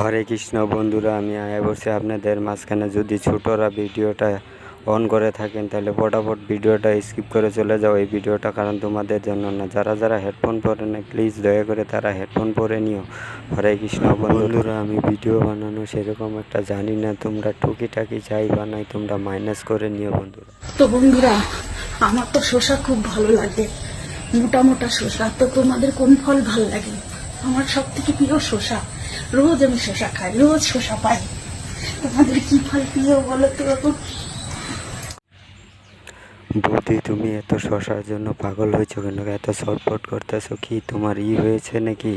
হরে কৃষ্ণ বন্ধুরা, আমি আয়া বলছি আপনাদের মাঝখানে। যদি ছোটরা ভিডিওটা অন করে থাকেন তাহলে ফটাফট ভিডিওটা স্কিপ করে চলে যাও এই ভিডিওটা, কারণ তোমাদের জন্য না। যারা যারা হেডফোন পরে না প্লিজ দয়া করে তারা হেডফোন পরে নিও। হরে কৃষ্ণ বন্ধুরা, আমি ভিডিও বানানো সেরকম একটা জানি না, তোমরা টুকিটাকি চাই বানাই, তোমরা মাইনাস করে নিও বন্ধুরা। তো বন্ধুরা, আমার তো শসা খুব ভালো লাগে, মোটা মোটা শসা। তো তোমাদের কোন ফল ভালো লাগে? আমার সব থেকে প্রিয় শসা। রোজ আমি শসা খাই, রোজ শসা পাই। তোমাদের কি ফল প্রিয় বলো তো এখন? বৌদি, তুমি এত শশার জন্য পাগল হয়েছো কেন? এত ছটফট করতেছো কি? তোমার হয়েছে নাকি?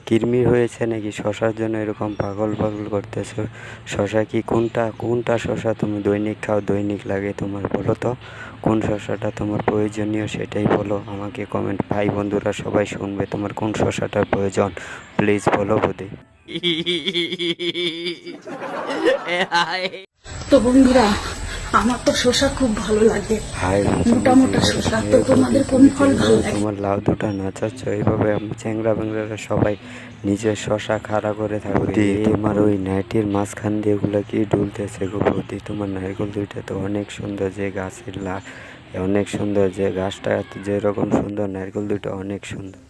কৃমি হয়েছে নাকি? শশার জন্য এরকম পাগল পাগল করতেছো? শশা কি কোনটা শশা তুমি দৈনিক খাও, দৈনিক লাগে তোমার? বলো তো কোন শশাটা তোমার প্রয়োজনীয়, সেটাই বলো আমাকে কমেন্ট। ভাই বন্ধুরা সবাই শুনবে, তোমার কোন শশাটার প্রয়োজন প্লিজ বলো বৌদি। তো বন্ধুরা, আমার তো শসা খুব ভালো লাগে, মোটা মোটা শসা। তো তোমাদের কোন ফল ভালো লাগে? তোমার লাউ দুটা নাচাচ্ছ এইভাবে, চ্যাংরা ব্যাংরারা সবাই নিজের শশা খাড়া করে থাকবে। তোমার ওই নাইটির মাঝখান দিয়ে ওগুলো কি ডুলতেছে গো বৌদি? তোমার নারকেল দুইটা তো অনেক সুন্দর, যে গাছের অনেক সুন্দর, যে গাছটা যেরকম সুন্দর নারকেল দুইটা অনেক সুন্দর।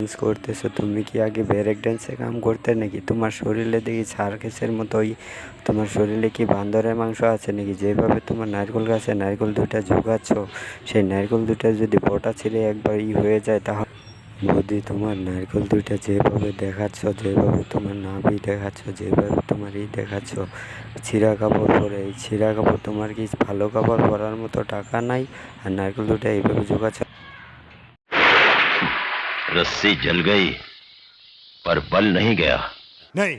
ডান্স করতেছো তুমি কি আগে ব্রেক ডান্সে কাম করতে নাকি? তোমার শরীরে দেখি সার্কাসের মতোই, তোমার শরীরে কি বান্দরের মাংস আছে নাকি? যেভাবে তোমার নারকেল গাছে নারকেল দুইটা ঝুঁকাচ্ছ, সেই নারকেল দুইটা যদি বটা ছিঁড়ে একবার হয়ে যায় তাহলে বৌদি, তোমার নারকেল দুইটা যেভাবে দেখাচ্ছ, যেভাবে তোমার নাভি দেখাচ্ছ, যেভাবে তোমার দেখাচ্ছ ছিঁড়া কাপড় পরে, এই ছিঁড়া কাপড় তোমার কি ভালো কাপড় পরার মতো টাকা নাই? আর নারকেল দুইটা এইভাবে ঝুঁকাচ্ছ। रस्सी जल गई पर बल नहीं गया। नहीं